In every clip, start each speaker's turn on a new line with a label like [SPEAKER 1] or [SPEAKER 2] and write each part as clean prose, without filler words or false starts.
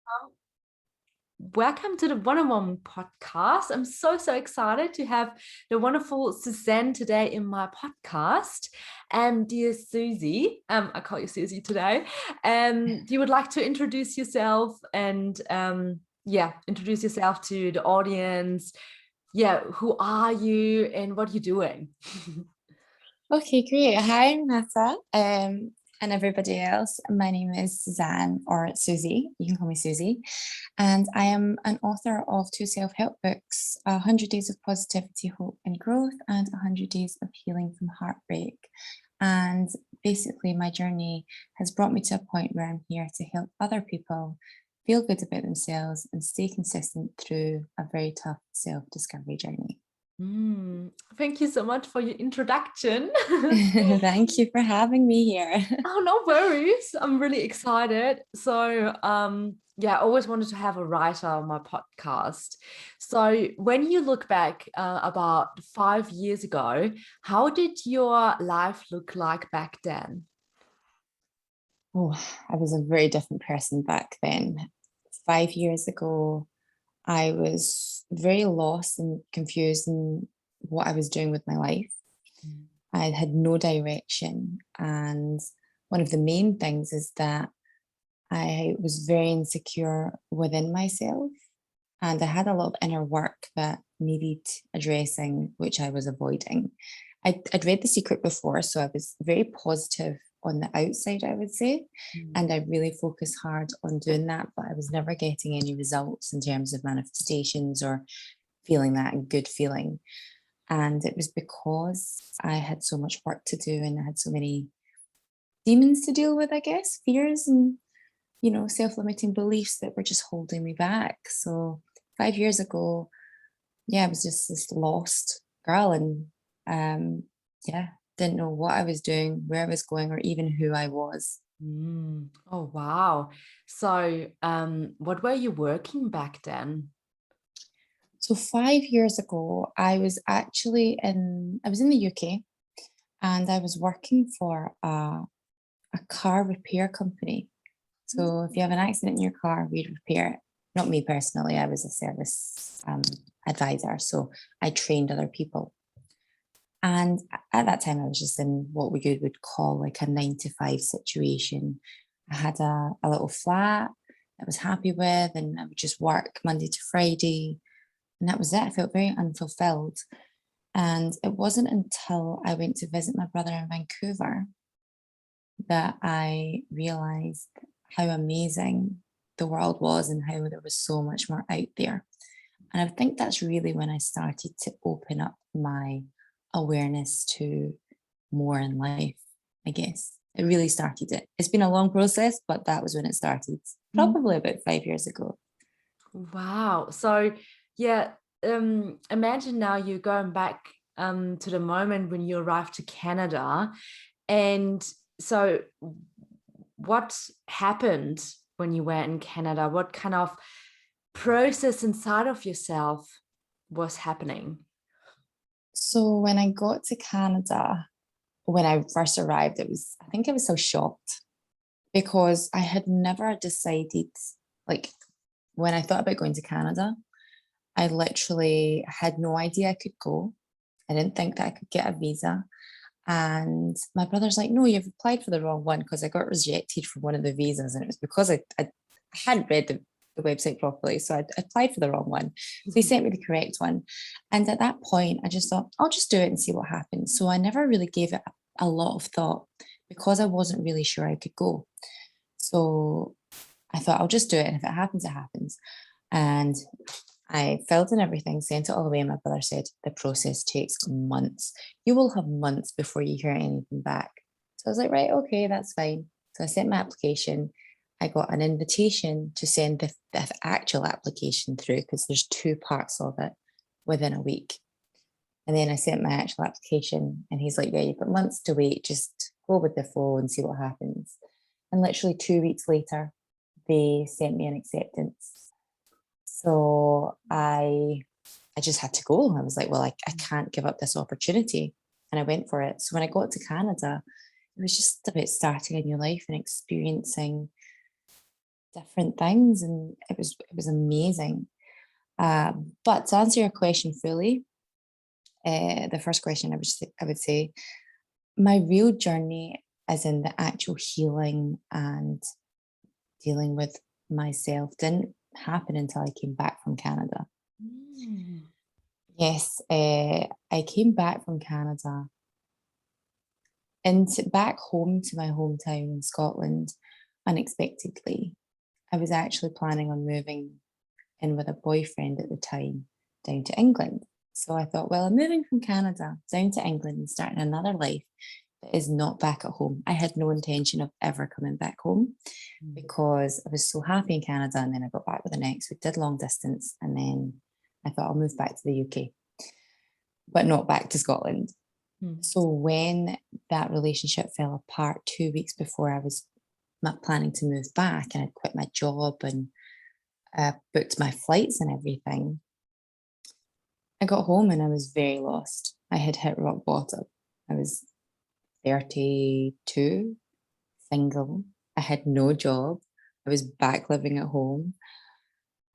[SPEAKER 1] Um, Welcome to the One-on-One podcast. I'm so excited to have the wonderful Suzanne today in my podcast. Dear Susie, I call you Susie today. You would like to introduce yourself and introduce yourself to the audience. Yeah, who are you and what are you doing?
[SPEAKER 2] Okay, great. Hi, Nata, and everybody else. My name is Suzanne, or Susie. You can call me Susie. And I am an author of two self-help books, 100 Days of Positivity, Hope and Growth, and 100 Days of Healing from Heartbreak. And basically, my journey has brought me to a point where I'm here to help other people feel good about themselves and stay consistent through a very tough self-discovery journey.
[SPEAKER 1] Thank you so much for your introduction.
[SPEAKER 2] Thank you for having me here.
[SPEAKER 1] Oh, no worries. I'm really excited. I always wanted to have a writer on my podcast. So, when you look back about 5 years ago, how did your life look like back then?
[SPEAKER 2] Oh, I was a very different person back then. 5 years ago, I was very lost and confused in what I was doing with my life.
[SPEAKER 1] Mm.
[SPEAKER 2] I had no direction. And one of the main things is that I was very insecure within myself. And I had a lot of inner work that needed addressing, which I was avoiding. I'd read The Secret before, so I was very positive on the outside, I would say.
[SPEAKER 1] Mm.
[SPEAKER 2] And I really focused hard on doing that, but I was never getting any results in terms of manifestations or feeling that good feeling. And it was because I had so much work to do and I had so many demons to deal with, I guess, fears and, self-limiting beliefs that were just holding me back. So 5 years ago, yeah, I was just this lost girl and yeah, didn't know what I was doing, where I was going, or even who I was.
[SPEAKER 1] Oh, wow. What were you working back then?
[SPEAKER 2] So 5 years ago, I was in the UK and I was working for a car repair company. So if you have an accident in your car, we'd repair it. Not me personally, I was a service advisor. So I trained other people. And at that time, I was just in what we would call like a 9 to 5 situation. I had a little flat I was happy with, and I would just work Monday to Friday. And that was it. I felt very unfulfilled. And it wasn't until I went to visit my brother in Vancouver that I realized how amazing the world was and how there was so much more out there. And I think that's really when I started to open up my awareness to more in life, I guess. It really started it. It's been a long process, but that was when it started,
[SPEAKER 1] Mm.
[SPEAKER 2] probably about 5 years ago.
[SPEAKER 1] Wow. Imagine now you're going back to the moment when you arrived to Canada. And so, what happened when you were in Canada? What kind of process inside of yourself was happening?
[SPEAKER 2] So when I got to Canada, when I first arrived, I think I was so shocked because I had never decided, like, when I thought about going to Canada, I literally had no idea I could go. I didn't think that I could get a visa. And my brother's like, no, you've applied for the wrong one because I got rejected for one of the visas. And it was because I hadn't read the website properly. So I applied for the wrong one. So he sent me the correct one. And at that point, I just thought, I'll just do it and see what happens. So I never really gave it a lot of thought because I wasn't really sure I could go. So I thought, I'll just do it. And if it happens, it happens. And I filled in everything, sent it all away. And my brother said, the process takes months. You will have months before you hear anything back. So I was like, right, okay, that's fine. So I sent my application. I got an invitation to send the actual application through because there's two parts of it within a week. And then I sent my actual application and he's like, yeah, you've got months to wait. Just go with the flow and see what happens. And literally 2 weeks later, they sent me an acceptance. So I just had to go. I was like, well, I can't give up this opportunity. And I went for it. So when I got to Canada, it was just about starting a new life and experiencing different things, and it was amazing. But to answer your question fully, the first question I would say my real journey as in the actual healing and dealing with myself didn't happen until I came back from Canada.
[SPEAKER 1] Mm.
[SPEAKER 2] Yes, I came back from Canada and back home to my hometown in Scotland unexpectedly. I was actually planning on moving in with a boyfriend at the time down to England. So I thought, well, I'm moving from Canada down to England and starting another life that is not back at home. I had no intention of ever coming back home
[SPEAKER 1] Mm.
[SPEAKER 2] because I was so happy in Canada. And then I got back with an ex. We did long distance. And then I thought I'll move back to the UK, but not back to Scotland.
[SPEAKER 1] Mm.
[SPEAKER 2] So when that relationship fell apart 2 weeks before I was planning to move back, and I'd quit my job and booked my flights and everything, I got home and I was very lost. I had hit rock bottom. I was 32, single. I had no job. I was back living at home.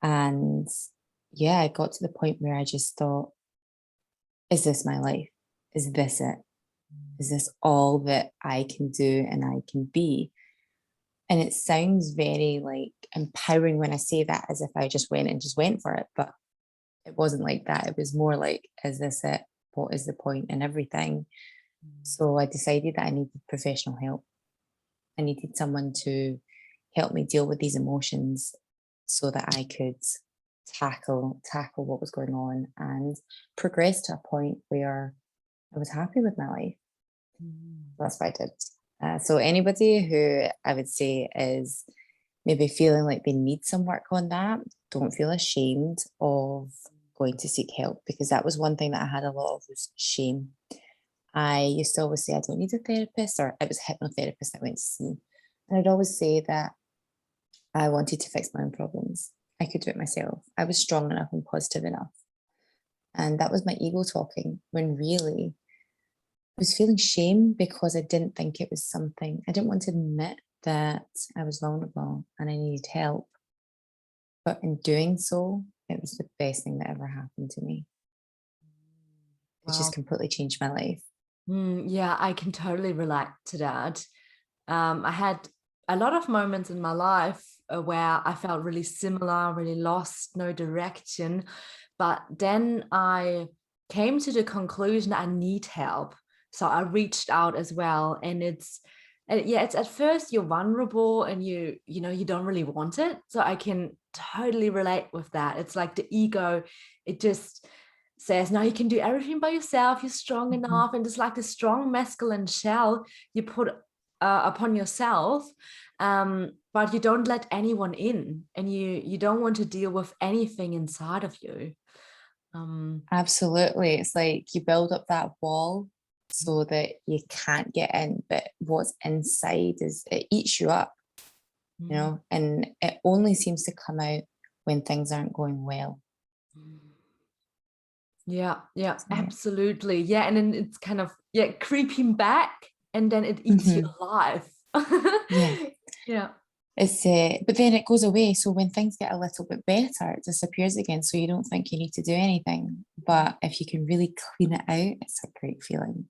[SPEAKER 2] And yeah, I got to the point where I just thought, is this my life? Is this it? Is this all that I can do and I can be? And it sounds very like empowering when I say that, as if I just went for it. But it wasn't like that. It was more like, is this it? What is the point and everything? So I decided that I needed professional help. I needed someone to help me deal with these emotions so that I could tackle what was going on and progress to a point where I was happy with my life.
[SPEAKER 1] Mm.
[SPEAKER 2] That's what I did. So anybody who I would say is maybe feeling like they need some work on that, don't feel ashamed of going to seek help, because that was one thing that I had a lot of, was shame. I used to always say I don't need a therapist, or it was a hypnotherapist I went to see. And I'd always say that I wanted to fix my own problems. I could do it myself. I was strong enough and positive enough. And that was my ego talking, when really I was feeling shame because I didn't think it was something. I didn't want to admit that I was vulnerable and I needed help. But in doing so, it was the best thing that ever happened to me. It just
[SPEAKER 1] Wow.
[SPEAKER 2] completely changed my life.
[SPEAKER 1] Yeah, I can totally relate to that. I had a lot of moments in my life where I felt really similar, really lost, no direction. But then I came to the conclusion I need help. So I reached out as well. And yeah, it's at first you're vulnerable and you don't really want it. So I can totally relate with that. It's like the ego, it just says, no, you can do everything by yourself. You're strong
[SPEAKER 2] Mhm.
[SPEAKER 1] enough. And it's like the strong masculine shell you put upon yourself, but you don't let anyone in, and you don't want to deal with anything inside of you.
[SPEAKER 2] Absolutely. It's like you build up that wall so that you can't get in, but what's inside is, it eats you up,
[SPEAKER 1] Mm.
[SPEAKER 2] and it only seems to come out when things aren't going well.
[SPEAKER 1] Yeah, yeah,
[SPEAKER 2] So,
[SPEAKER 1] absolutely. Yeah, and then it's kind of, yeah, creeping back, and then it eats your
[SPEAKER 2] mhm,
[SPEAKER 1] life.
[SPEAKER 2] yeah.
[SPEAKER 1] Yeah.
[SPEAKER 2] But then it goes away. So when things get a little bit better, it disappears again. So you don't think you need to do anything. But if you can really clean it out, it's a great feeling.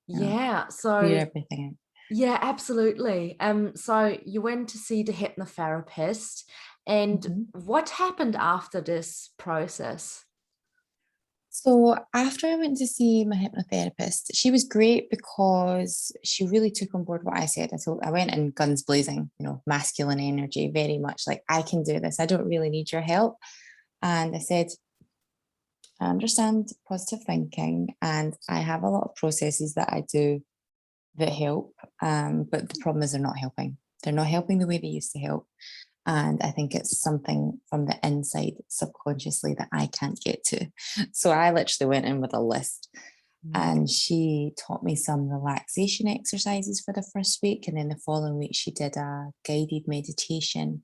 [SPEAKER 1] Yeah.
[SPEAKER 2] Clear
[SPEAKER 1] So
[SPEAKER 2] everything
[SPEAKER 1] yeah, absolutely. So you went to see the hypnotherapist,
[SPEAKER 2] out.
[SPEAKER 1] and
[SPEAKER 2] Mhm.
[SPEAKER 1] what happened after this process?
[SPEAKER 2] So after I went to see my hypnotherapist, she was great because she really took on board what I said. I went in guns blazing, masculine energy, very much like, I can do this. I don't really need your help. And I said, I understand positive thinking, and I have a lot of processes that I do that help. But the problem is they're not helping. They're not helping the way they used to help. And I think it's something from the inside subconsciously that I can't get to. So I literally went in with a list,
[SPEAKER 1] Mm.
[SPEAKER 2] and she taught me some relaxation exercises for the first week. And then the following week, she did a guided meditation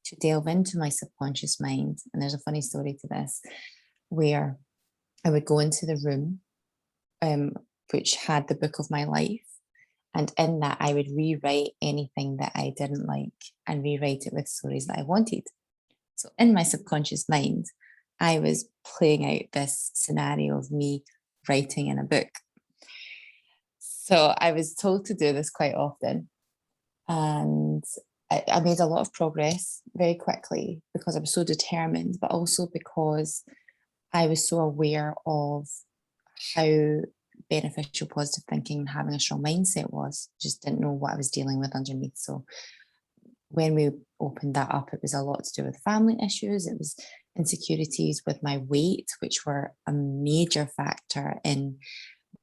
[SPEAKER 2] to delve into my subconscious mind. And there's a funny story to this, where I would go into the room, um, which had the book of my life, And in that, I would rewrite anything that I didn't like and rewrite it with stories that I wanted. So in my subconscious mind, I was playing out this scenario of me writing in a book. So I was told to do this quite often. And I made a lot of progress very quickly because I was so determined, but also because I was so aware of how beneficial positive thinking and having a strong mindset was. Just didn't know what I was dealing with underneath. So when we opened that up, it was a lot to do with family issues. It was insecurities with my weight, which were a major factor in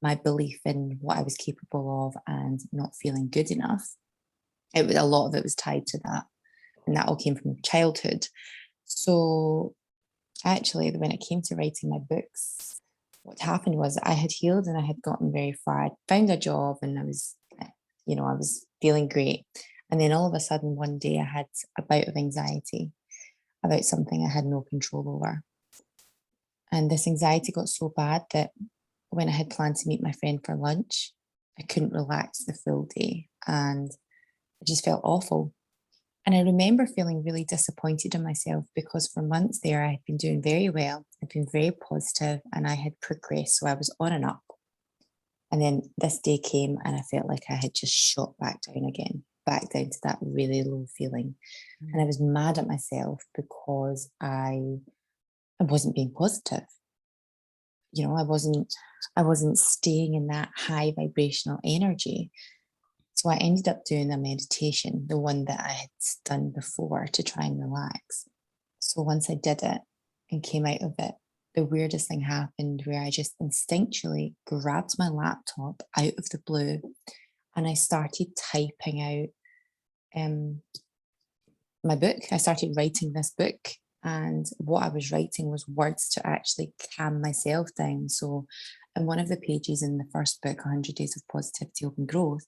[SPEAKER 2] my belief in what I was capable of and not feeling good enough. It was a lot of it was tied to that, and that all came from childhood. So actually, when it came to writing my books, what happened was I had healed and I had gotten very far. I found a job and I was, I was feeling great. And then all of a sudden, one day, I had a bout of anxiety about something I had no control over. And this anxiety got so bad that when I had planned to meet my friend for lunch, I couldn't relax the full day. And I just felt awful. And I remember feeling really disappointed in myself because for months there, I had been doing very well. I'd been very positive and I had progressed. So I was on and up. And then this day came and I felt like I had just shot back down again, back down to that really low feeling. And I was mad at myself because I wasn't being positive. I wasn't staying in that high vibrational energy. So I ended up doing a meditation, the one that I had done before to try and relax. So once I did it and came out of it, the weirdest thing happened where I just instinctually grabbed my laptop out of the blue and I started typing out my book. I started writing this book. And what I was writing was words to actually calm myself down. So, in one of the pages in the first book, 100 Days of Positivity, Hope and Growth,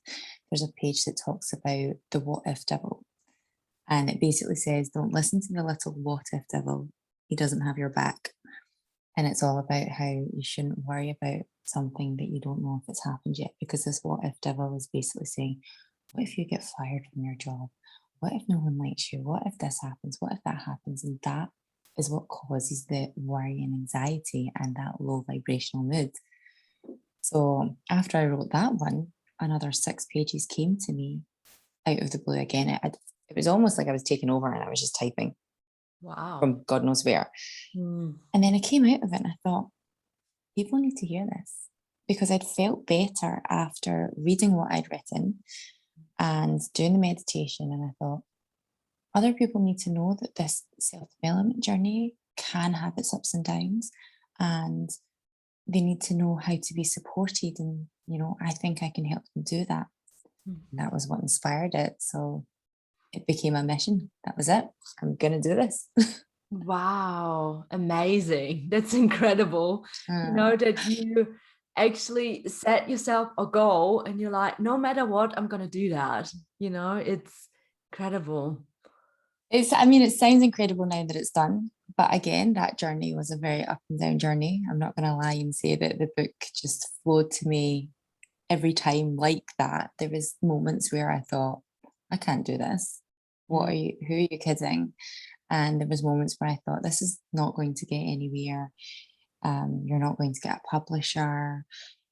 [SPEAKER 2] there's a page that talks about the what if devil. And it basically says, don't listen to the little what if devil. He doesn't have your back. And it's all about how you shouldn't worry about something that you don't know if it's happened yet. Because this what if devil is basically saying, what if you get fired from your job? What if no one likes you? What if this happens? What if that happens? And that is what causes the worry and anxiety and that low vibrational mood. So after I wrote that one, another 6 pages came to me out of the blue again. It was almost like I was taking over and I was just typing
[SPEAKER 1] Wow.
[SPEAKER 2] from God knows where. And then I came out of it and I thought, people need to hear this because I'd felt better after reading what I'd written and doing the meditation. And I thought, other people need to know that this self-development journey can have its ups and downs, and they need to know how to be supported. And, I think I can help them do that. That was what inspired it. So it became a mission. That was it. I'm going to do this.
[SPEAKER 1] Wow, amazing. That's incredible. That you actually set yourself a goal and you're like, no matter what, I'm going to do that. It's incredible.
[SPEAKER 2] It sounds incredible now that it's done. But again, that journey was a very up and down journey. I'm not going to lie and say that the book just flowed to me every time like that. There was moments where I thought, I can't do this. Who are you kidding? And there was moments where I thought, this is not going to get anywhere. You're not going to get a publisher.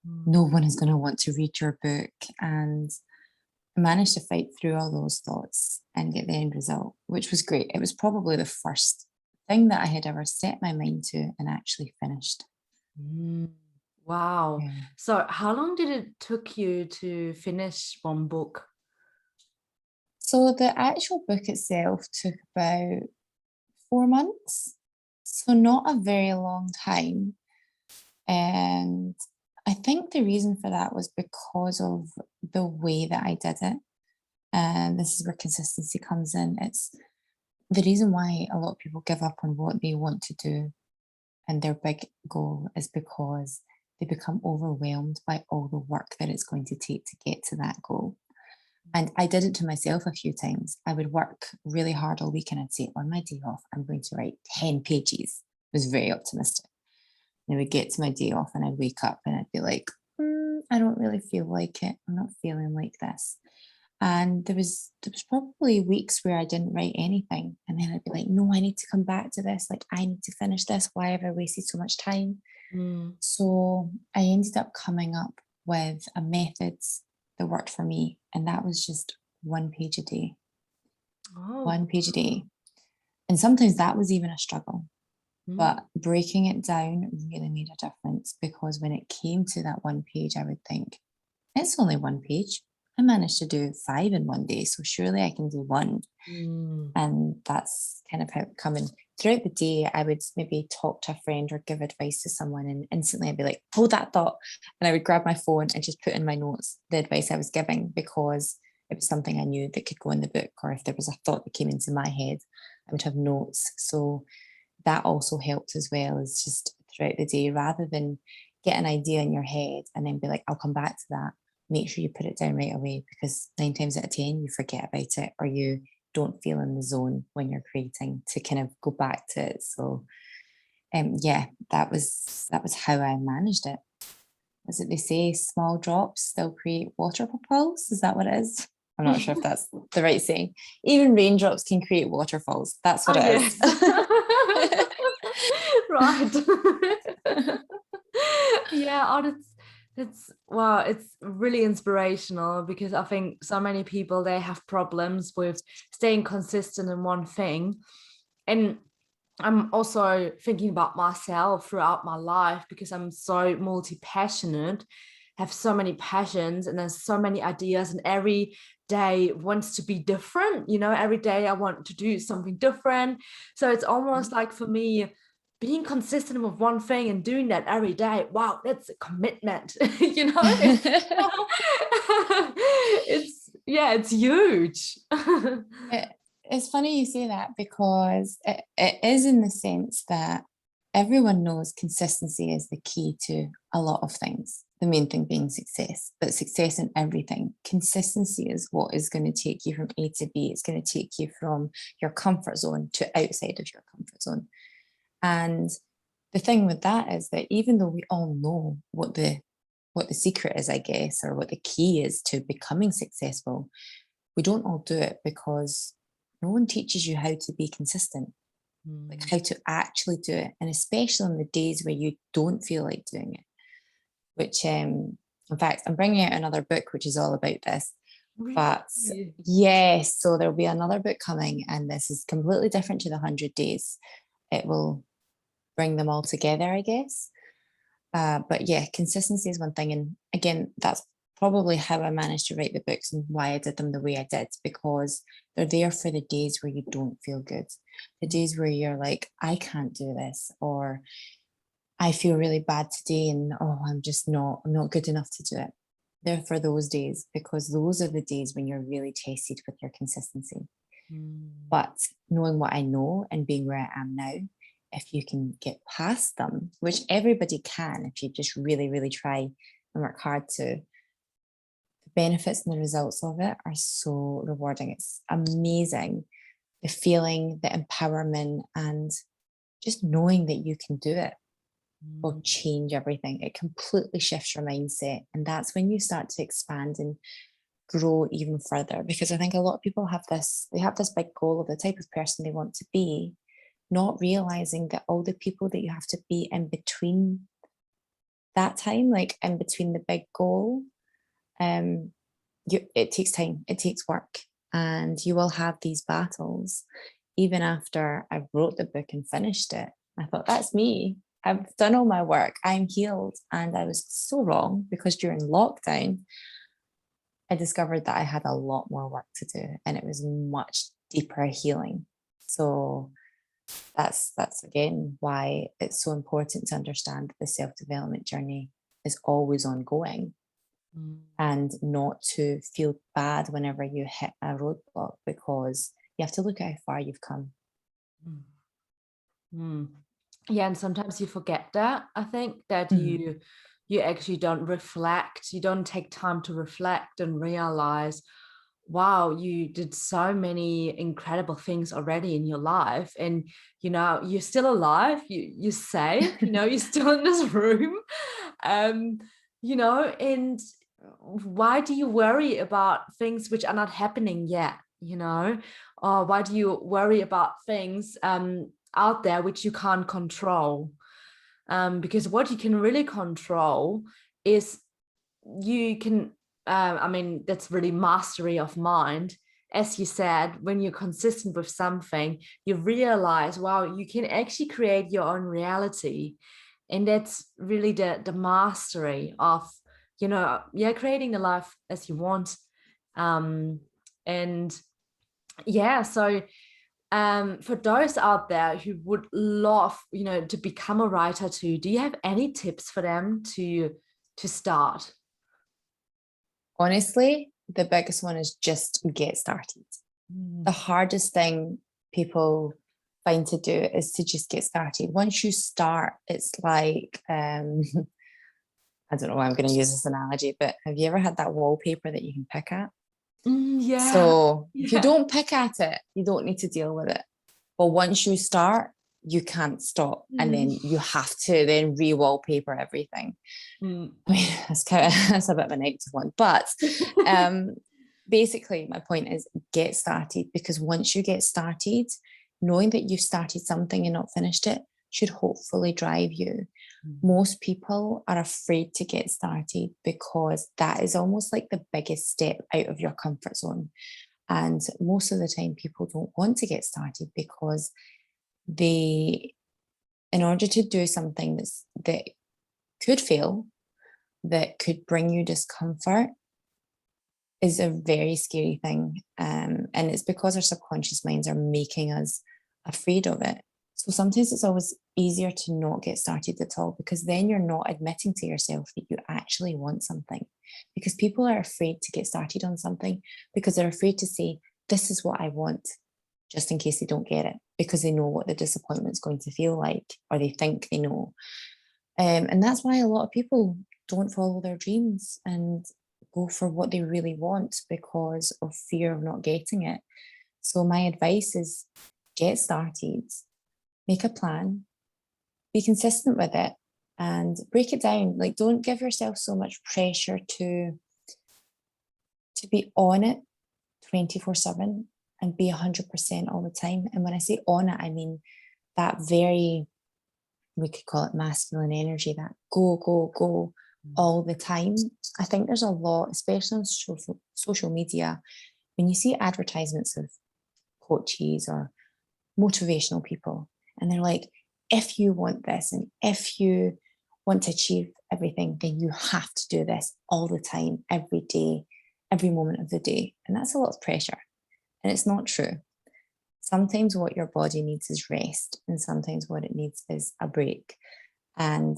[SPEAKER 2] No one is going to want to read your book. And I managed to fight through all those thoughts and get the end result, which was great. It was probably the first thing that I had ever set my mind to and actually finished.
[SPEAKER 1] Wow.
[SPEAKER 2] Yeah.
[SPEAKER 1] So how long did it took you to finish one book?
[SPEAKER 2] So the actual book itself took about 4 months. So not a very long time. And I think the reason for that was because of the way that I did it. And this is where consistency comes in. It's the reason why a lot of people give up on what they want to do and their big goal is because they become overwhelmed by all the work that it's going to take to get to that goal. And I did it to myself a few times. I would work really hard all week and I'd say, on my day off, I'm going to write 10 pages. I was very optimistic. And I would get to my day off and I'd wake up and I'd be like, I don't really feel like it. I'm not feeling like this. And there was probably weeks where I didn't write anything. And then I'd be like, no, I need to come back to this. Like, I need to finish this. Why have I wasted so much time?
[SPEAKER 1] Mm.
[SPEAKER 2] So I ended up coming up with a method that worked for me. And that was just 1 page a day,
[SPEAKER 1] Oh.
[SPEAKER 2] 1 page a day. And sometimes that was even a struggle.
[SPEAKER 1] Mm.
[SPEAKER 2] But breaking it down really made a difference, because when it came to that 1 page, I would think, it's only 1 page. I managed to do 5 in one day, so surely I can do one.
[SPEAKER 1] Mm.
[SPEAKER 2] And that's kind of how it come. And throughout the day, I would maybe talk to a friend or give advice to someone, and instantly I'd be like, hold that thought. And I would grab my phone and just put in my notes the advice I was giving, because it was something I knew that could go in the book. Or if there was a thought that came into my head, I would have notes. So that also helped as well, as just throughout the day, rather than get an idea in your head and then be like, I'll come back to that. Make sure you put it down right away, because 9 times out of 10, you forget about it, or you don't feel in the zone when you're creating to kind of go back to it. So yeah, that was how I managed it. Was it they say small drops still create waterfalls? Is that what it is? I'm not sure if that's the right saying. Even raindrops can create waterfalls. That's what
[SPEAKER 1] Oh,
[SPEAKER 2] it
[SPEAKER 1] yes.
[SPEAKER 2] is.
[SPEAKER 1] Right. Yeah, oh, that's wow, it's really inspirational, because I think so many people, they have problems with staying consistent in one thing. And I'm also thinking about myself throughout my life, because I'm so multi-passionate, have so many passions, and there's so many ideas, and every day wants to be different. Every day I want to do something different. So it's almost like, for me, being consistent with one thing and doing that every day, wow, that's a commitment. It's it's huge.
[SPEAKER 2] It, it's funny you say that, because it is, in the sense that everyone knows consistency is the key to a lot of things. The main thing being success, but success in everything. Consistency is what is going to take you from A to B. It's going to take you from your comfort zone to outside of your comfort zone. And the thing with that is that even though we all know what the secret is, I guess, or what the key is to becoming successful, we don't all do it, because no one teaches you how to be consistent, like
[SPEAKER 1] Mm.
[SPEAKER 2] how to actually do it. And especially on the days where you don't feel like doing it, which, in fact, I'm bringing out another book, which is all about this. But
[SPEAKER 1] Really?
[SPEAKER 2] yes, so there'll be another book coming, and this is completely different to the 100 days. It will bring them all together, I guess. But yeah, consistency is one thing. And again, that's probably how I managed to write the books and why I did them the way I did, because they're there for the days where you don't feel good, the days where you're like, I can't do this, or I feel really bad today, and oh, I'm not good enough to do it. They're for those days, because those are the days when you're really tested with your consistency.
[SPEAKER 1] Mm.
[SPEAKER 2] But knowing what I know and being where I am now, if you can get past them, which everybody can, if you just really, really try and work hard to, the benefits and the results of it are so rewarding. It's amazing. The feeling, the empowerment, and just knowing that you can do it will
[SPEAKER 1] Mm.
[SPEAKER 2] change everything. It completely shifts your mindset. And that's when you start to expand and grow even further. Because I think a lot of people they have this big goal of the type of person they want to be, not realizing that all the people that you have to be in between that time, like in between the big goal, um, it takes time, it takes work, and you will have these battles. Even after I wrote the book and finished it, I thought, that's me. I've done all my work. I'm healed. And I was so wrong, because during lockdown, I discovered that I had a lot more work to do, and it was much deeper healing. So that's again why it's so important to understand that the self-development journey is always ongoing,
[SPEAKER 1] Mm.
[SPEAKER 2] and not to feel bad whenever you hit a roadblock, because you have to look at how far you've come.
[SPEAKER 1] Mm. Mm. Yeah, and sometimes you forget that. I think that
[SPEAKER 2] Mhm.
[SPEAKER 1] you actually don't reflect, you don't take time to reflect and realize, wow, you did so many incredible things already in your life, and you're still alive, you're safe, you're still in this room. um and why do you worry about things which are not happening yet, or why do you worry about things out there which you can't control? Because what you can really control is you can, that's really mastery of mind. As you said, when you're consistent with something, you realize, wow, you can actually create your own reality. And that's really the mastery of, creating the life as you want. And yeah, so for those out there who would love, to become a writer too, do you have any tips for them to start?
[SPEAKER 2] Honestly, the biggest one is just get started. The hardest thing people find to do is to just get started. Once you start, it's like, I don't know why I'm going to use this analogy, but have you ever had that wallpaper that you can pick at?
[SPEAKER 1] Yeah.
[SPEAKER 2] So if you don't pick at it, you don't need to deal with it. But once you start, you can't stop. And then you have to then re-wallpaper everything. I mean, that's a bit of a negative one. But basically, my point is get started, because once you get started, knowing that you've started something and not finished it should hopefully drive you. Most people are afraid to get started because that is almost like the biggest step out of your comfort zone. And most of the time, people don't want to get started because in order to do something that could fail, that could bring you discomfort, is a very scary thing. And it's because our subconscious minds are making us afraid of it. So sometimes it's always easier to not get started at all, because then you're not admitting to yourself that you actually want something. Because people are afraid to get started on something because they're afraid to say, this is what I want, just in case they don't get it, because they know what the disappointment's going to feel like, or they think they know. And that's why a lot of people don't follow their dreams and go for what they really want because of fear of not getting it. So my advice is get started, make a plan, be consistent with it, and break it down. Like, don't give yourself so much pressure to be on it 24/7 and be 100% all the time. And when I say on it, I mean that very, we could call it masculine energy, that go, go, go all the time. I think there's a lot, especially on social media, when you see advertisements of coaches or motivational people, and they're like, if you want this and if you want to achieve everything, then you have to do this all the time, every day, every moment of the day. And that's a lot of pressure. And it's not true. Sometimes what your body needs is rest, and sometimes what it needs is a break. And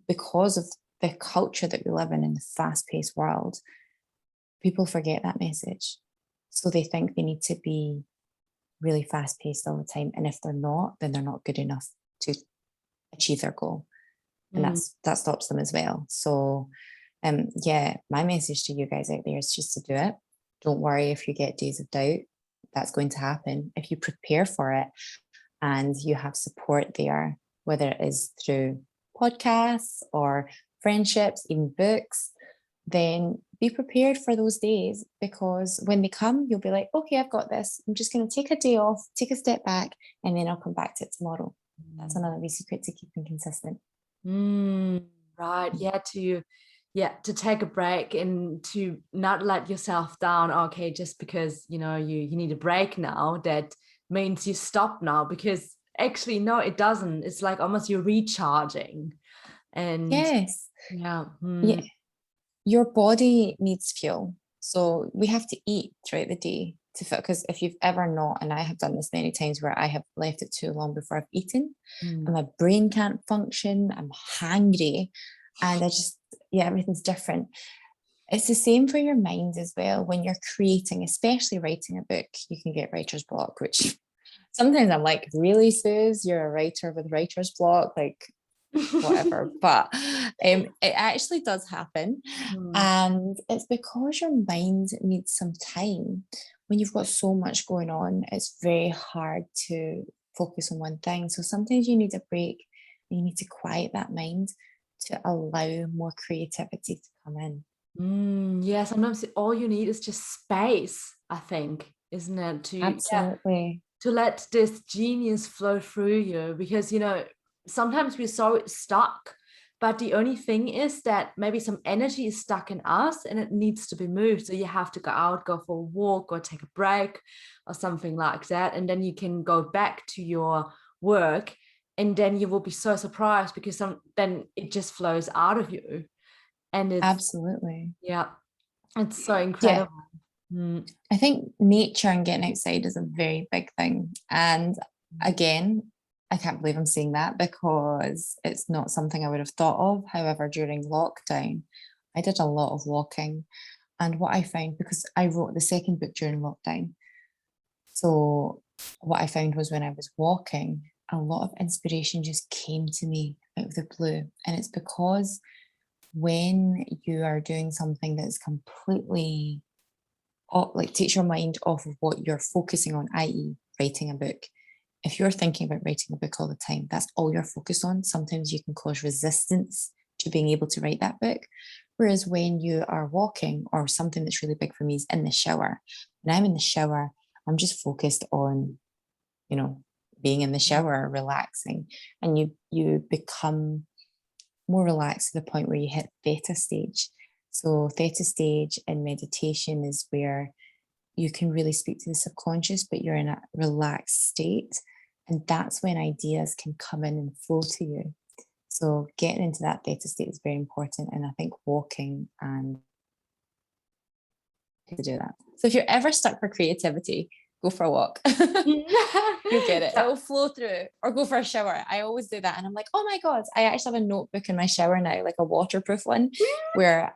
[SPEAKER 2] because of the culture that we live in the fast-paced world, people forget that message. So they think they need to be really fast-paced all the time. And if they're not, then they're not good enough to achieve their goal. And that stops them as well. So my message to you guys out there is just to do it. Don't worry if you get days of doubt. That's going to happen. If you prepare for it and you have support there, whether it is through podcasts or friendships, even books, then be prepared for those days, because when they come, you'll be like, okay, I've got this. I'm just going to take a day off, take a step back, and then I'll come back to it tomorrow. That's another wee secret to keeping consistent.
[SPEAKER 1] Right. To take a break and to not let yourself down. Okay, just because you need a break now, that means you stop now, because actually no, it doesn't. It's like almost you're recharging. And
[SPEAKER 2] yes,
[SPEAKER 1] yeah.
[SPEAKER 2] yeah, your body needs fuel, so we have to eat throughout the day to fit. Because if you've ever not, and I have done this many times where I have left it too long before I've eaten, and my brain can't function, I'm hangry, and everything's different. It's the same for your mind as well. When you're creating, especially writing a book, you can get writer's block, which sometimes I'm like, really, Suze, you're a writer with writer's block? Like, whatever. But it actually does happen. And it's because your mind needs some time. When you've got so much going on, it's very hard to focus on one thing. So sometimes you need a break, and you need to quiet that mind to allow more creativity to come in.
[SPEAKER 1] Yeah, sometimes all you need is just space, I think, isn't it?
[SPEAKER 2] Absolutely.
[SPEAKER 1] To let this genius flow through you, because sometimes we're so stuck, but the only thing is that maybe some energy is stuck in us and it needs to be moved. So you have to go out, go for a walk or take a break or something like that, and then you can go back to your work, and then you will be so surprised because then it just flows out of you, and
[SPEAKER 2] Absolutely.
[SPEAKER 1] it's so
[SPEAKER 2] Yeah.
[SPEAKER 1] incredible. Mm.
[SPEAKER 2] I think nature and getting outside is a very big thing. And again, I can't believe I'm saying that because it's not something I would have thought of. However, during lockdown, I did a lot of walking. And what I found, because I wrote the second book during lockdown, so what I found was when I was walking, a lot of inspiration just came to me out of the blue. And it's because when you are doing something that's completely like takes your mind off of what you're focusing on, i.e., writing a book. If you're thinking about writing a book all the time, that's all you're focused on. Sometimes you can cause resistance to being able to write that book. Whereas when you are walking, or something that's really big for me is in the shower. When I'm in the shower, I'm just focused on, being in the shower, relaxing, and you become more relaxed to the point where you hit theta stage. So theta stage in meditation is where you can really speak to the subconscious, but you're in a relaxed state. And that's when ideas can come in and flow to you. So getting into that theta state is very important. And I think walking and to do that. So if you're ever stuck for creativity, go for a walk. You'll get it. It'll flow through. Or go for a shower. I always do that. And I'm like, oh my God, I actually have a notebook in my shower now, like a waterproof one, where,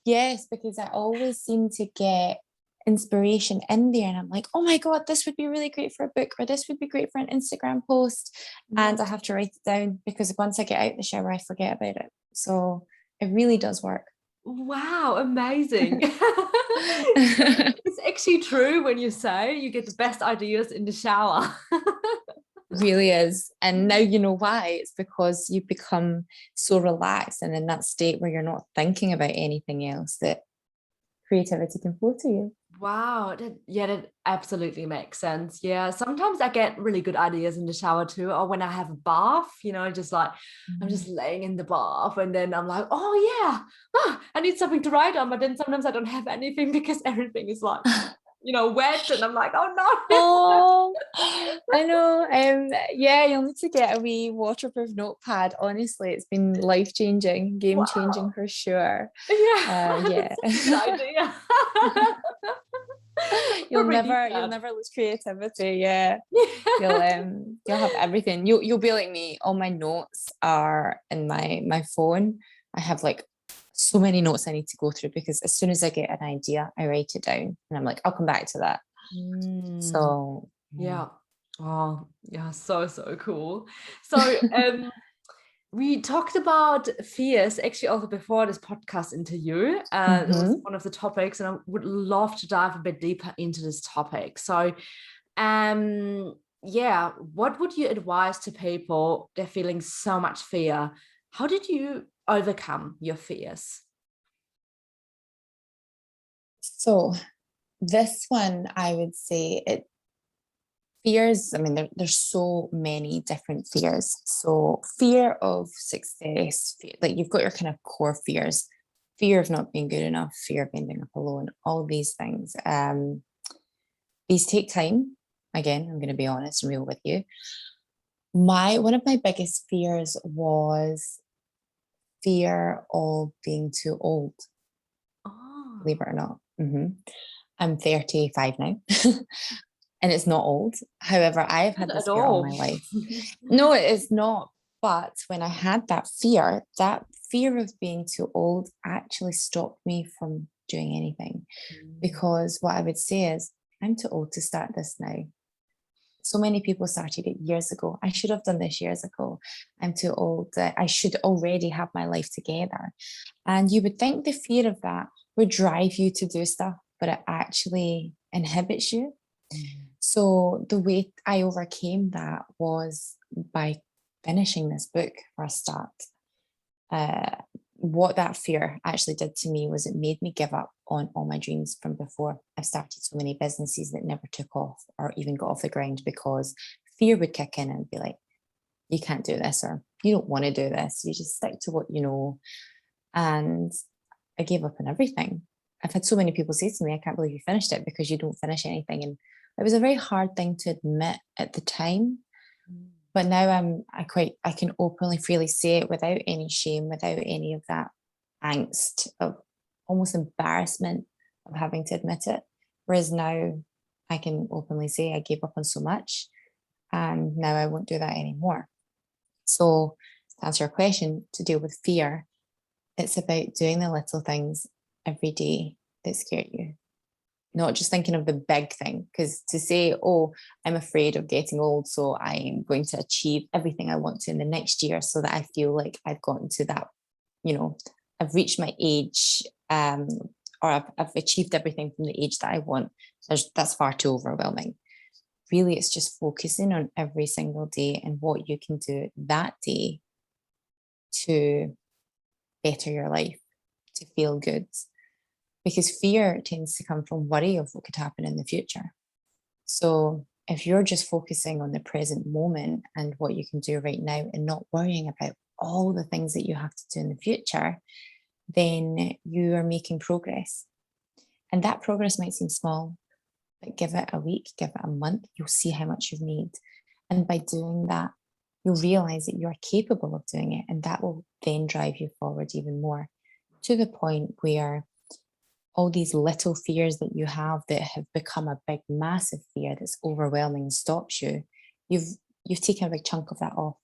[SPEAKER 2] yes, because I always seem to get inspiration in there. And I'm like, oh my God, this would be really great for a book, or this would be great for an Instagram post. And I have to write it down because once I get out the shower, I forget about it. So it really does work.
[SPEAKER 1] Wow, amazing. It's actually true when you say you get the best ideas in the shower.
[SPEAKER 2] Really is. And now you know why. It's because you become so relaxed and in that state where you're not thinking about anything else, that creativity can flow to you.
[SPEAKER 1] Wow. That absolutely makes sense. Yeah. Sometimes I get really good ideas in the shower too, or when I have a bath, just like I'm just laying in the bath and then I'm like, oh yeah, I need something to write on. But then sometimes I don't have anything because everything is like, wet. And I'm like, oh no.
[SPEAKER 2] Oh, I know. Yeah, you'll need to get a wee waterproof notepad. Honestly, it's been life-changing, game-changing
[SPEAKER 1] Wow.
[SPEAKER 2] for sure.
[SPEAKER 1] Yeah.
[SPEAKER 2] Yeah.
[SPEAKER 1] That's a good idea.
[SPEAKER 2] You'll
[SPEAKER 1] Probably need
[SPEAKER 2] never lose creativity. Yeah. You'll
[SPEAKER 1] that.
[SPEAKER 2] you'll have everything. You'll be like me. All my notes are in my phone. I have like so many notes I need to go through because as soon as I get an idea, I write it down and I'm like, I'll come back to that. So
[SPEAKER 1] Yeah. Oh, yeah, so cool. So we talked about fears actually also before this podcast interview. It was
[SPEAKER 2] mhm.
[SPEAKER 1] one of the topics, and I would love to dive a bit deeper into this topic. So yeah, what would you advise to people they're feeling so much fear? How did you overcome your fears?
[SPEAKER 2] So this one, I would say it fears. I mean, there's so many different fears. So fear of success, like you've got your kind of core fears, fear of not being good enough, fear of ending up alone, all these things. These take time. Again, I'm going to be honest and real with you. One of my biggest fears was fear of being too old, believe
[SPEAKER 1] Oh,
[SPEAKER 2] it or not. I'm 35 now. And it's not old. However, I've had
[SPEAKER 1] not
[SPEAKER 2] this
[SPEAKER 1] at
[SPEAKER 2] fear all
[SPEAKER 1] all.
[SPEAKER 2] my life. No, it is not. But when I had that fear of being too old actually stopped me from doing anything. Because what I would say is, I'm too old to start this now. So many people started it years ago. I should have done this years ago. I'm too old. I should already have my life together. And you would think the fear of that would drive you to do stuff, but it actually inhibits you. So the way I overcame that was by finishing this book for a start. what that fear actually did to me was it made me give up on all my dreams from before. I started so many businesses that never took off or even got off the ground because fear would kick in and be like, you can't do this, or you don't want to do this. You just stick to what you know. And I gave up on everything. I've had so many people say to me, I can't believe you finished it, because you don't finish anything. And it was a very hard thing to admit at the time. But now I can openly, freely say it without any shame, without any of that angst of almost embarrassment of having to admit it. Whereas now I can openly say I gave up on so much and now I won't do that anymore. So to answer your question, to deal with fear, it's about doing the little things every day that scare you, not just thinking of the big thing. Because to say, oh, I'm afraid of getting old, so I'm going to achieve everything I want to in the next year so that I feel like I've gotten to that, I've reached my age, or I've achieved everything from the age that I want. That's far too overwhelming. Really, it's just focusing on every single day and what you can do that day to better your life, to feel good. Because fear tends to come from worry of what could happen in the future. So if you're just focusing on the present moment and what you can do right now and not worrying about all the things that you have to do in the future, then you are making progress. And that progress might seem small, but give it a week, give it a month, you'll see how much you've made. And by doing that, you'll realize that you're capable of doing it. And that will then drive you forward even more, to the point where all these little fears that you have that have become a big, massive fear that's overwhelming and stops you, you've taken a big chunk of that off.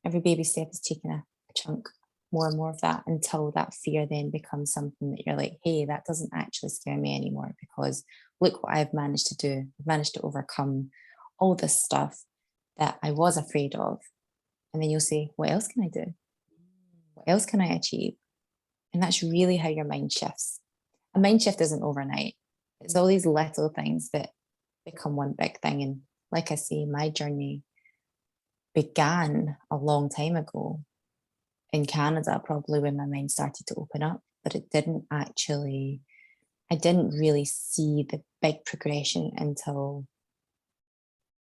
[SPEAKER 2] Every baby step is taking a chunk, more and more of that, until that fear then becomes something that you're like, hey, that doesn't actually scare me anymore, because look what I've managed to do. I've managed to overcome all this stuff that I was afraid of. And then you'll say, what else can I do? What else can I achieve? And that's really how your mind shifts. A mind shift isn't overnight. It's all these little things that become one big thing. And like I say, my journey began a long time ago in Canada, probably when my mind started to open up, but I didn't really see the big progression until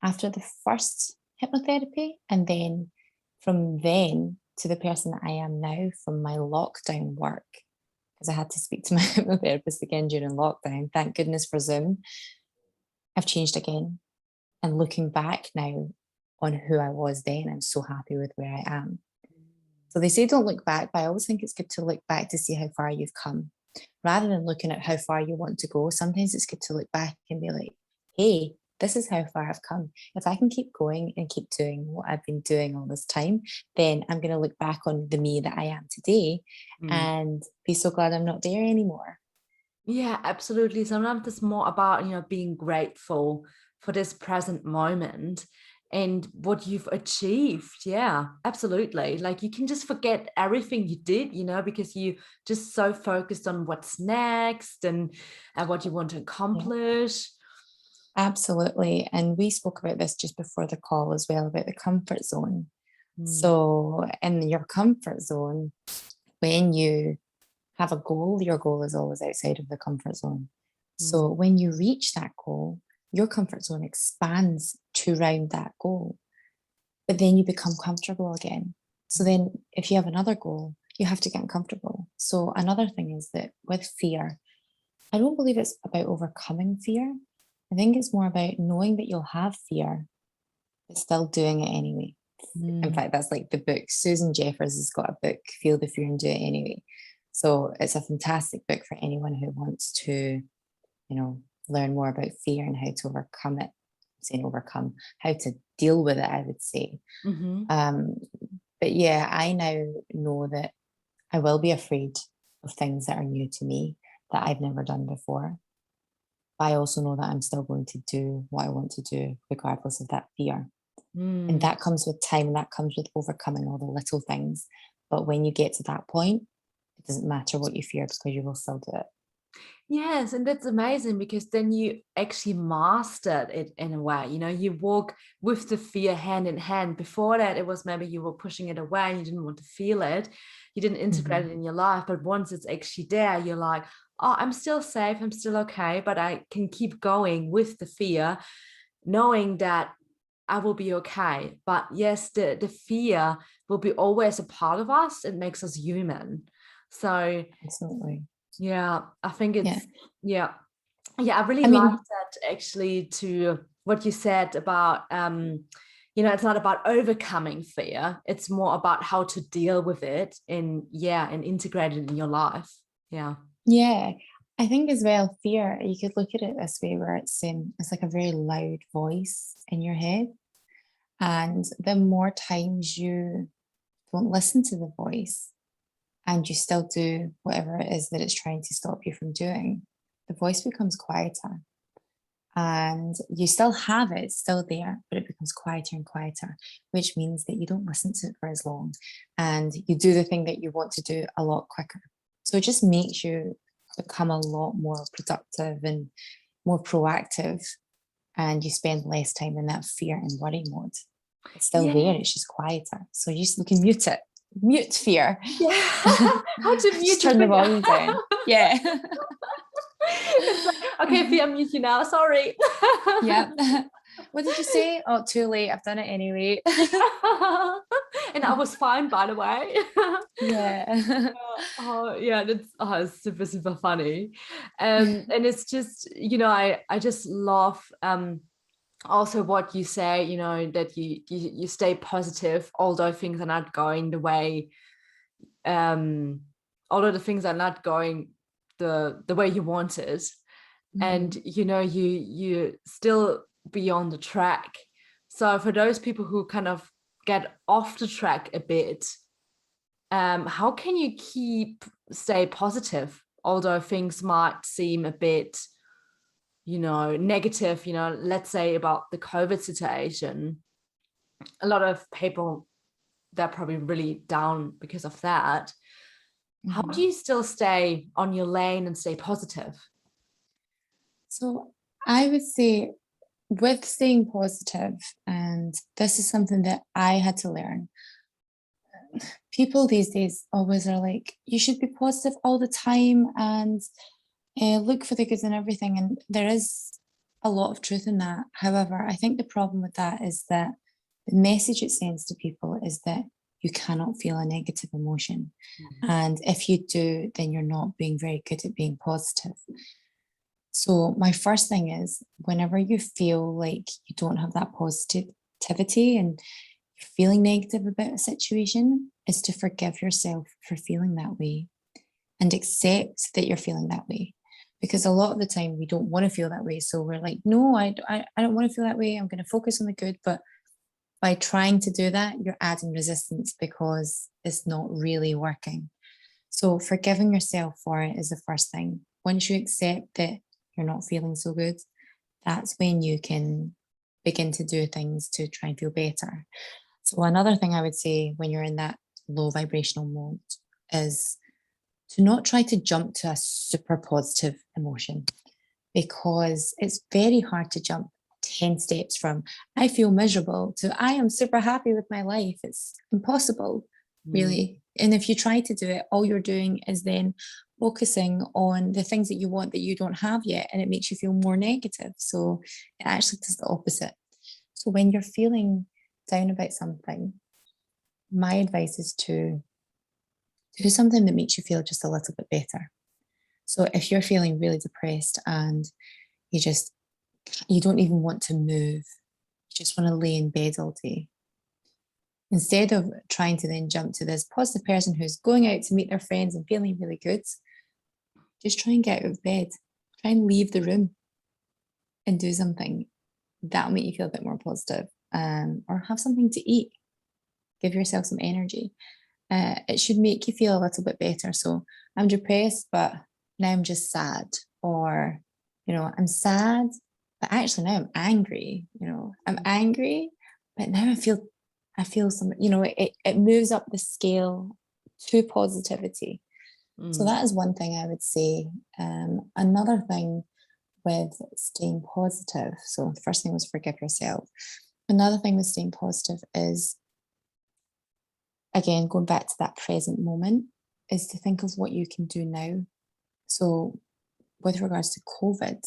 [SPEAKER 2] after the first hypnotherapy. And then from then to the person that I am now, from my lockdown work, because I had to speak to my hypnotherapist again during lockdown. Thank goodness for Zoom. I've changed again. And looking back now on who I was then, I'm so happy with where I am. So they say don't look back, but I always think it's good to look back to see how far you've come. Rather than looking at how far you want to go, sometimes it's good to look back and be like, hey, this is how far I've come. If I can keep going and keep doing what I've been doing all this time, then I'm going to look back on the me that I am today and be so glad I'm not there anymore.
[SPEAKER 1] Yeah, absolutely. Sometimes it's more about, being grateful for this present moment and what you've achieved. Yeah, absolutely. Like you can just forget everything you did, because you just so focused on what's next and what you want to accomplish.
[SPEAKER 2] Absolutely. And we spoke about this just before the call as well, about the comfort zone. So in your comfort zone, when you have a goal, your goal is always outside of the comfort zone. So when you reach that goal, your comfort zone expands to round that goal. But then you become comfortable again. So then if you have another goal, you have to get uncomfortable. So another thing is that with fear, I don't believe it's about overcoming fear. I think it's more about knowing that you'll have fear, but still doing it anyway. In fact, that's like the book. Susan Jeffers has got a book, Feel the Fear and Do It Anyway. So it's a fantastic book for anyone who wants to, learn more about fear and how to overcome it. I'm saying overcome, how to deal with it, I would say. But yeah, I now know that I will be afraid of things that are new to me that I've never done before. But I also know that I'm still going to do what I want to do, regardless of that fear. And that comes with time, and that comes with overcoming all the little things. But when you get to that point, it doesn't matter what you fear, because you will still do it.
[SPEAKER 1] Yes, and that's amazing because then you actually mastered it in a way. You walk with the fear hand in hand. Before that, it was maybe you were pushing it away and you didn't want to feel it. You didn't integrate it
[SPEAKER 2] Mhm.
[SPEAKER 1] in your life. But once it's actually there, you're like, oh, I'm still safe. I'm still okay. But I can keep going with the fear, knowing that I will be okay. But yes, the fear will be always a part of us. It makes us human. So
[SPEAKER 2] Absolutely.
[SPEAKER 1] yeah, I think
[SPEAKER 2] Yeah.
[SPEAKER 1] it's, yeah. Yeah, I really
[SPEAKER 2] I
[SPEAKER 1] like
[SPEAKER 2] mean,
[SPEAKER 1] that actually to what you said about, it's not about overcoming fear. It's more about how to deal with it and integrate it in your life. Yeah.
[SPEAKER 2] yeah, I think as well, fear, you could look at it this way where it's like a very loud voice in your head. And the more times you don't listen to the voice and you still do whatever it is that it's trying to stop you from doing, the voice becomes quieter. And you still have it, it's still there, but it becomes quieter and quieter, which means that you don't listen to it for as long and you do the thing that you want to do a lot quicker. So it just makes you become a lot more productive and more proactive, and you spend less time in that fear and worry mode. It's still there,
[SPEAKER 1] Yeah.
[SPEAKER 2] it's just quieter. So you can mute it, mute fear.
[SPEAKER 1] Yeah. How to mute
[SPEAKER 2] Just
[SPEAKER 1] the
[SPEAKER 2] turn the
[SPEAKER 1] fear.
[SPEAKER 2] volume down. Yeah.
[SPEAKER 1] It's like, okay, fear, I'm mute you now. Sorry.
[SPEAKER 2] Yeah. What did you say? Oh, too late. I've done it anyway.
[SPEAKER 1] And I was fine, by the way.
[SPEAKER 2] Yeah.
[SPEAKER 1] Oh yeah, it's super super funny, and it's just I just love also what you say, that you stay positive although things are not going the way, um although the things are not going the way you wanted, and
[SPEAKER 2] Mhm.
[SPEAKER 1] you still be on the track. So for those people who kind of get off the track a bit, how can you stay positive although things might seem a bit negative, let's say about the COVID situation. A lot of people, they're probably really down because of that. How do
[SPEAKER 2] Mhm.
[SPEAKER 1] you still stay on your lane and stay positive?
[SPEAKER 2] So I would say with staying positive, and this is something that I had to learn. People these days always are like, you should be positive all the time and look for the good in everything. And there is a lot of truth in that. However, I think the problem with that is that the message it sends to people is that you cannot feel a negative emotion. And if you do, then you're not being very good at being positive. So, my first thing is whenever you feel like you don't have that positivity and you're feeling negative about a situation, is to forgive yourself for feeling that way and accept that you're feeling that way. Because a lot of the time we don't want to feel that way. So we're like, no, I don't want to feel that way. I'm going to focus on the good. But by trying to do that, you're adding resistance because it's not really working. So forgiving yourself for it is the first thing. Once you accept that you're not feeling so good, that's when you can begin to do things to try and feel better. So another thing I would say when you're in that low vibrational mode is to not try to jump to a super positive emotion, because it's very hard to jump 10 steps from I feel miserable to I am super happy with my life. It's impossible,
[SPEAKER 1] Mm.
[SPEAKER 2] really. And if you try to do it, all you're doing is then focusing on the things that you want that you don't have yet, and it makes you feel more negative. So it actually does the opposite. So when you're feeling down about something, my advice is to do something that makes you feel just a little bit better. So if you're feeling really depressed and you just you don't even want to move, you just want to lay in bed all day, instead of trying to then jump to this positive person who's going out to meet their friends and feeling really good, just try and get out of bed. Try and leave the room and do something that'll make you feel a bit more positive. Or have something to eat. Give yourself some energy. It should make you feel a little bit better. So I'm depressed, but now I'm just sad. Or, I'm sad, but actually now I'm angry. I'm angry, but now I feel some, it moves up the scale to positivity. So that is one thing I would say. Another thing with staying positive. So the first thing was forgive yourself. Another thing with staying positive is, again, going back to that present moment, is to think of what you can do now. So with regards to COVID,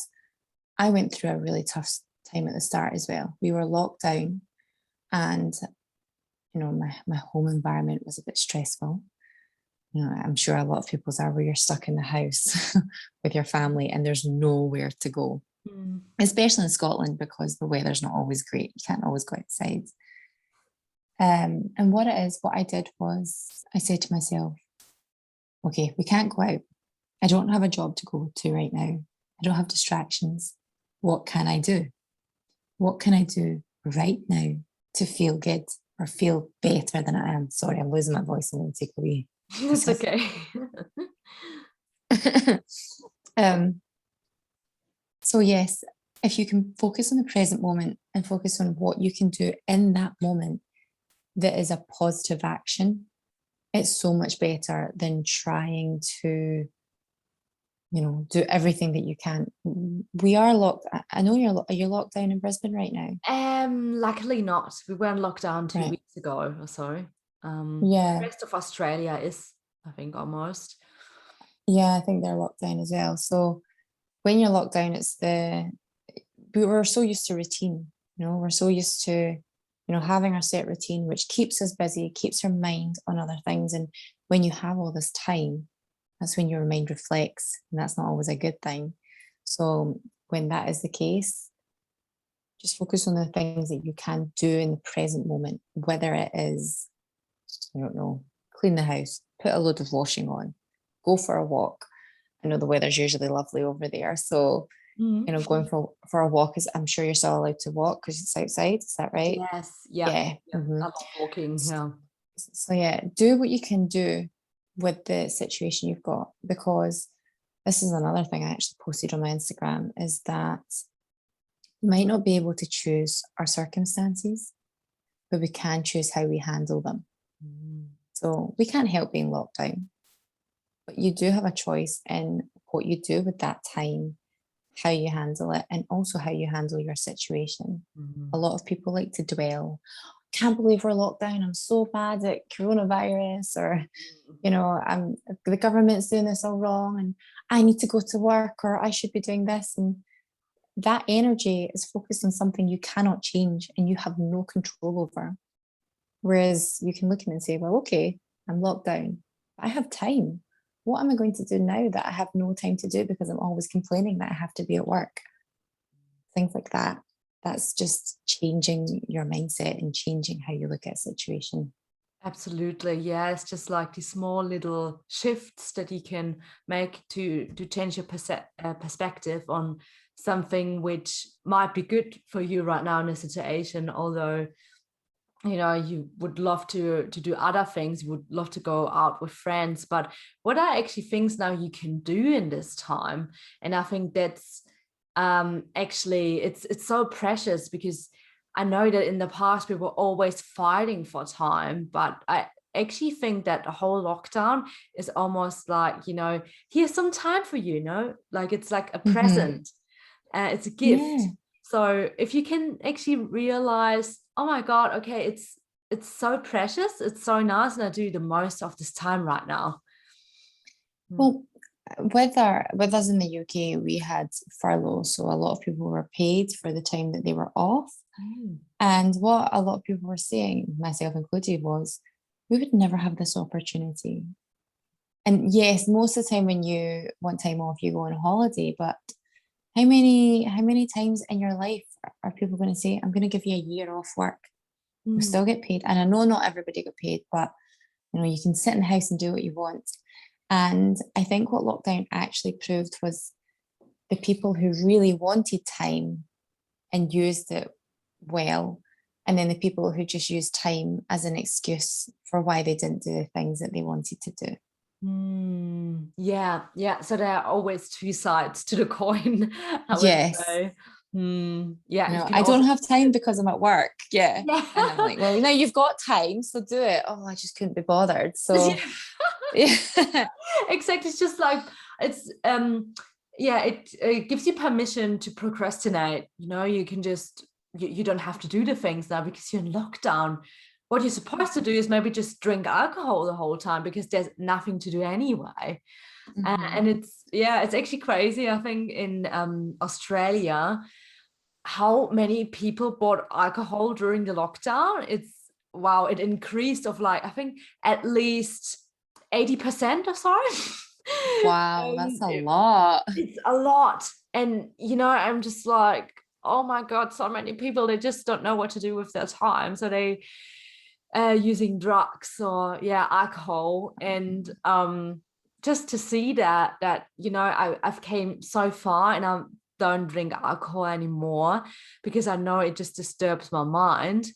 [SPEAKER 2] I went through a really tough time at the start as well. We were locked down, and my home environment was a bit stressful. I'm sure a lot of people's are, where you're stuck in the house with your family and there's nowhere to go, especially in Scotland, because the weather's not always great. You can't always go outside. And what I did was I said to myself, okay, we can't go out. I don't have a job to go to right now. I don't have distractions. What can I do? What can I do right now to feel good or feel better than I am? Sorry, I'm losing my voice. I'm going to take a wee.
[SPEAKER 1] It's okay.
[SPEAKER 2] So yes, if you can focus on the present moment and focus on what you can do in that moment that is a positive action, it's so much better than trying to do everything that you can. We are locked. I know are you locked down in Brisbane right now?
[SPEAKER 1] Luckily not. We were in lockdown 2 weeks ago or so. The rest of Australia is, I think, almost.
[SPEAKER 2] Yeah, I think they're locked down as well. So when you're locked down, we're so used to routine. We're so used to having our set routine, which keeps us busy, keeps our mind on other things. And when you have all this time, that's when your mind reflects, and that's not always a good thing. So when that is the case, just focus on the things that you can do in the present moment, whether it is, I don't know, clean the house, put a load of washing on, go for a walk. I know the weather's usually lovely over there. So, going for a walk I'm sure you're still allowed to walk because it's outside. Is that right?
[SPEAKER 1] Yes. Yeah.
[SPEAKER 2] Mm-hmm.
[SPEAKER 1] I love walking. Yeah.
[SPEAKER 2] So yeah, do what you can do with the situation you've got, because this is another thing I actually posted on my Instagram, is that we might not be able to choose our circumstances, but we can choose how we handle them. So we can't help being locked down, but you do have a choice in what you do with that time, how you handle it, and also how you handle your situation. A lot of people like to dwell. Can't believe we're locked down. I'm so bad at coronavirus, or the government's doing this all wrong, and I need to go to work, or I should be doing this. And that energy is focused on something you cannot change and you have no control over. Whereas you can look at it and say, well, okay, I'm locked down, but I have time. What am I going to do now that I have no time to do because I'm always complaining that I have to be at work? Things like that. That's just changing your mindset and changing how you look at a situation.
[SPEAKER 1] Absolutely. Yeah, it's just like the small little shifts that you can make to change your perspective on something which might be good for you right now in a situation, although you would love to do other things, you would love to go out with friends. But what are actually things now you can do in this time? And I think that's actually it's so precious, because I know that in the past we were always fighting for time, but I actually think that the whole lockdown is almost like, here's some time for you, like it's like a present, it's a gift.
[SPEAKER 2] Yeah.
[SPEAKER 1] So if you can actually realize, oh my God, okay, it's so precious, it's so nice, and I do the most of this time right now.
[SPEAKER 2] Well, with us in the UK, we had furlough, so a lot of people were paid for the time that they were off. And what a lot of people were saying, myself included, was we would never have this opportunity. And yes, most of the time when you want time off, you go on a holiday, but how many times in your life are people going to say, I'm going to give you a year off work? You still get paid. And I know not everybody got paid, but you can sit in the house and do what you want. And I think what lockdown actually proved was the people who really wanted time and used it well, and then the people who just used time as an excuse for why they didn't do the things that they wanted to do.
[SPEAKER 1] Yeah. So there are always two sides to the coin, I would say. Yeah.
[SPEAKER 2] I don't have time because I'm at work. Yeah. And I'm like, well, now you've got time, so do it. Oh, I just couldn't be bothered. So Yeah.
[SPEAKER 1] Exactly. It's just like, it's yeah, it gives you permission to procrastinate. You can just, you don't have to do the things now because you're in lockdown. What you're supposed to do is maybe just drink alcohol the whole time because there's nothing to do anyway. And it's actually crazy. I think in Australia, how many people bought alcohol during the lockdown. Wow, it increased of like, I think at least 80% or so.
[SPEAKER 2] Wow, that's a lot.
[SPEAKER 1] It's a lot. And I'm just like, oh my God, so many people, they just don't know what to do with their time. So they using drugs or alcohol. And just to see that I've came so far and I don't drink alcohol anymore because I know it just disturbs my mind.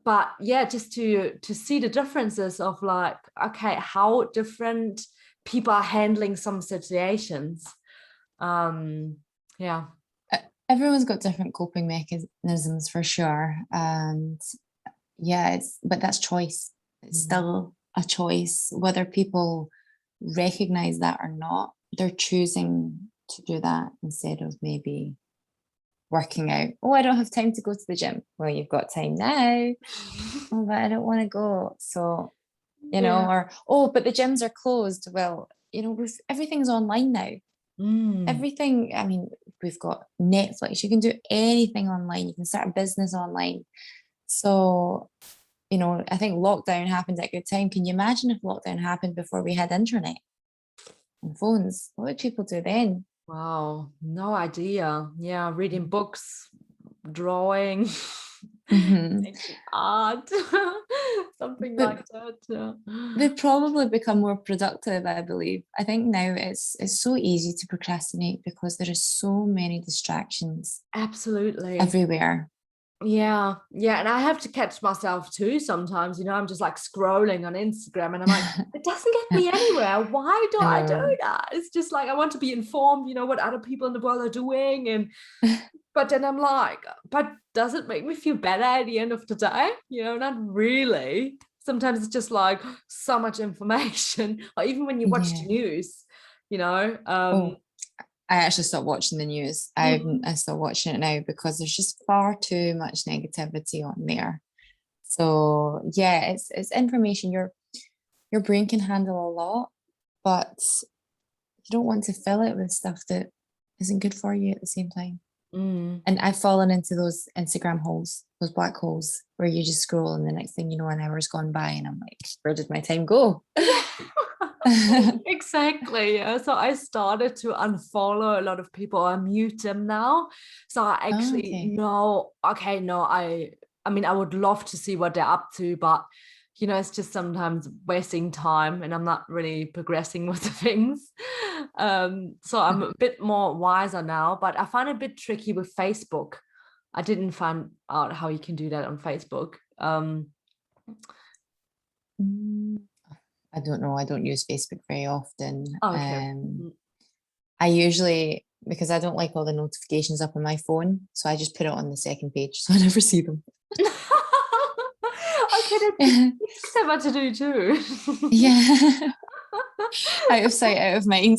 [SPEAKER 1] But just to see the differences of like, okay, how different people are handling some situations.
[SPEAKER 2] Everyone's got different coping mechanisms for sure. And but that's choice. It's still a choice. Whether people recognize that or not, they're choosing to do that instead of maybe working out. Oh, I don't have time to go to the gym. Well, you've got time now. Oh, but I don't want to go. So, or, oh, but the gyms are closed. Well, everything's online now. Everything, I mean, we've got Netflix. You can do anything online. You can start a business online. So, I think lockdown happened at a good time. Can you imagine if lockdown happened before we had internet and phones? What would people do then?
[SPEAKER 1] Wow, no idea. Yeah, reading books, drawing, making art, something like that. Yeah.
[SPEAKER 2] They've probably become more productive, I believe. I think now it's so easy to procrastinate because there are so many distractions.
[SPEAKER 1] Absolutely.
[SPEAKER 2] Everywhere.
[SPEAKER 1] Yeah. And I have to catch myself too sometimes. I'm just like scrolling on Instagram and I'm like, it doesn't get me anywhere. Why do I do that? It's just like, I want to be informed, what other people in the world are doing. And but then I'm like, but does it make me feel better at the end of the day? Not really. Sometimes it's just like so much information, or even when you watch the news,
[SPEAKER 2] I actually stopped watching the news. I stopped watching it now because there's just far too much negativity on there. So it's information. Your brain can handle a lot, but you don't want to fill it with stuff that isn't good for you at the same time. And I've fallen into those Instagram holes, those black holes, where you just scroll and the next thing you know, an hour's gone by and I'm like, where did my time go?
[SPEAKER 1] Exactly. Yeah. So I started to unfollow a lot of people. I mute them now. So I actually know, okay, no, I mean, I would love to see what they're up to, but it's just sometimes wasting time and I'm not really progressing with the things. So I'm a bit more wiser now, but I find it a bit tricky with Facebook. I didn't find out how you can do that on Facebook.
[SPEAKER 2] I don't know. I don't use Facebook very often.
[SPEAKER 1] Okay.
[SPEAKER 2] I usually, because I don't like all the notifications up on my phone, so I just put it on the second page so I never see them.
[SPEAKER 1] Okay, that's clever to do too.
[SPEAKER 2] Yeah. Out of sight, out of mind.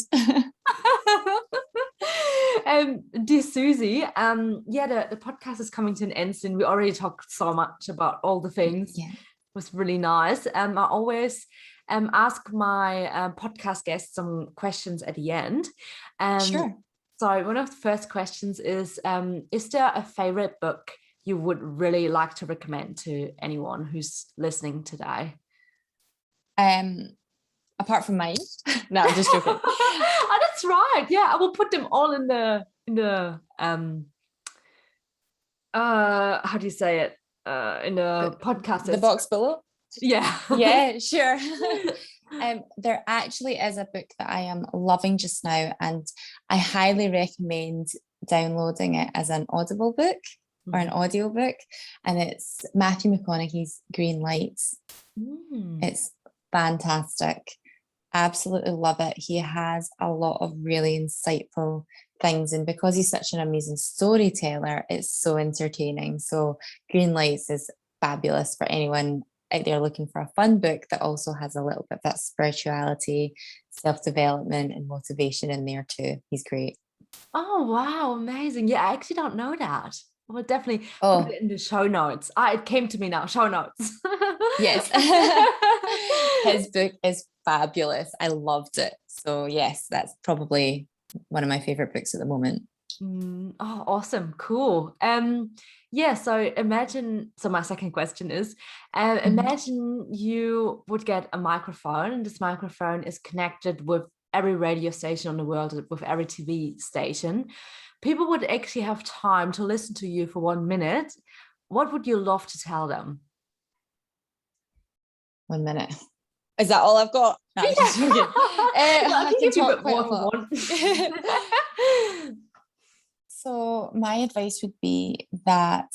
[SPEAKER 1] Dear Susie, the podcast is coming to an end soon. We already talked so much about all the things.
[SPEAKER 2] Yeah.
[SPEAKER 1] It was really nice. I always ask my podcast guests some questions at the end.
[SPEAKER 2] Sure.
[SPEAKER 1] So one of the first questions is there a favorite book you would really like to recommend to anyone who's listening today?
[SPEAKER 2] Apart from mine. No, I'm just joking.
[SPEAKER 1] Oh, that's right. Yeah, I will put them all in the how do you say it? In the podcast.
[SPEAKER 2] The box below?
[SPEAKER 1] Yeah.
[SPEAKER 2] Yeah, sure. There actually is a book that I am loving just now, and I highly recommend downloading it as an Audible book or an audio book, and it's Matthew McConaughey's Green Lights. It's fantastic. Absolutely love it. He has a lot of really insightful things, and because he's such an amazing storyteller, it's so entertaining. So Green Lights is fabulous for anyone out there looking for a fun book that also has a little bit of that spirituality, self-development and motivation in there too. He's great.
[SPEAKER 1] Oh, wow. Amazing. Yeah, I actually don't know that. We'll definitely put
[SPEAKER 2] Oh,
[SPEAKER 1] it in the show notes. It came to me now, show notes.
[SPEAKER 2] yes. His book is fabulous. I loved it. So yes, that's probably one of my favorite books at the moment.
[SPEAKER 1] Oh, awesome. Cool. Yeah, so my second question is,
[SPEAKER 2] Mhm.
[SPEAKER 1] imagine you would get a microphone, and this microphone is connected with every radio station on the world, with every TV station. People would actually have time to listen to you for 1 minute. What would you love to tell them?
[SPEAKER 2] 1 minute. Is that all I've got? No, I'm just
[SPEAKER 1] Yeah.
[SPEAKER 2] joking.
[SPEAKER 1] No, I
[SPEAKER 2] I
[SPEAKER 1] can
[SPEAKER 2] can
[SPEAKER 1] give you a
[SPEAKER 2] talk
[SPEAKER 1] bit
[SPEAKER 2] quite
[SPEAKER 1] more
[SPEAKER 2] a
[SPEAKER 1] if you
[SPEAKER 2] lot.
[SPEAKER 1] want.
[SPEAKER 2] So my advice would be that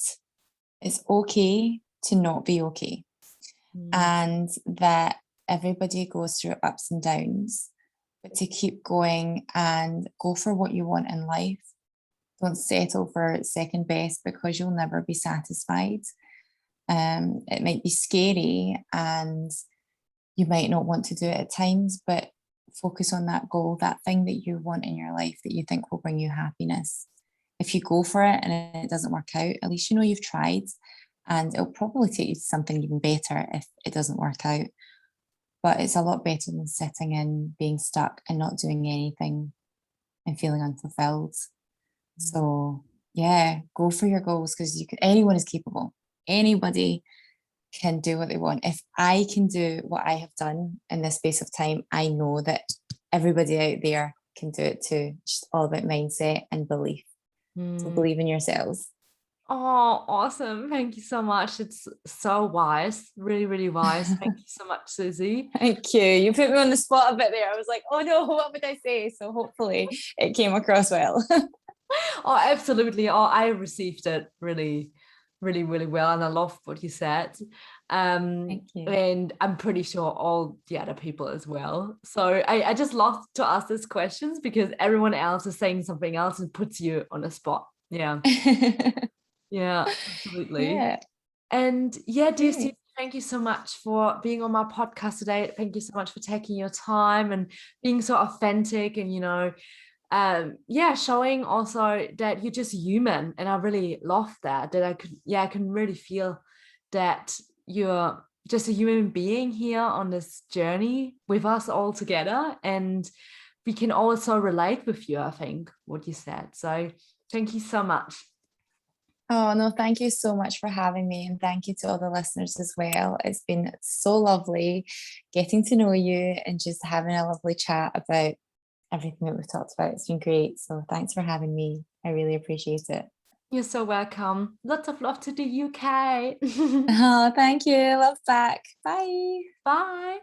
[SPEAKER 2] it's okay to not be okay,
[SPEAKER 1] Mm,
[SPEAKER 2] and that everybody goes through ups and downs, but to keep going and go for what you want in life. Don't settle for second best because you'll never be satisfied. It might be scary and you might not want to do it at times, but focus on that goal, that thing that you want in your life that you think will bring you happiness. If you go for it and it doesn't work out, at least you know you've tried, and it'll probably take you to something even better if it doesn't work out. But it's a lot better than sitting in, being stuck and not doing anything and feeling unfulfilled. So yeah, go for your goals because anyone is capable. Anybody can do what they want. If I can do what I have done in this space of time, I know that everybody out there can do it too. It's just all about mindset and belief. So
[SPEAKER 1] mm.
[SPEAKER 2] believe in yourselves.
[SPEAKER 1] Oh, awesome. Thank you so much. It's so wise, really, really wise. Thank you so much, Susie.
[SPEAKER 2] Thank you. You put me on the spot a bit there. I was like, oh no, what would I say? So hopefully it came across well.
[SPEAKER 1] Oh, absolutely. Oh, I received it really, really, really well. And I love what you said.
[SPEAKER 2] Thank you.
[SPEAKER 1] And I'm pretty sure all the other people as well. So I just love to ask these questions because everyone else is saying something else and puts you on the spot. Yeah. Yeah, absolutely.
[SPEAKER 2] Yeah,
[SPEAKER 1] And yeah, dear Susie,
[SPEAKER 2] great.
[SPEAKER 1] thank you so much for being on my podcast today. Thank you so much for taking your time and being so authentic and, yeah, showing also that you're just human. And I really love that I can really feel that you're just a human being here on this journey with us all together. And we can also relate with you, I think, what you said. So thank you so much.
[SPEAKER 2] Oh, no, thank you so much for having me. And thank you to all the listeners as well. It's been so lovely getting to know you and just having a lovely chat about everything that we've talked about. It's been great. So thanks for having me. I really appreciate it.
[SPEAKER 1] You're so welcome. Lots of love to the UK.
[SPEAKER 2] Oh, thank you. Love back. Bye.
[SPEAKER 1] Bye.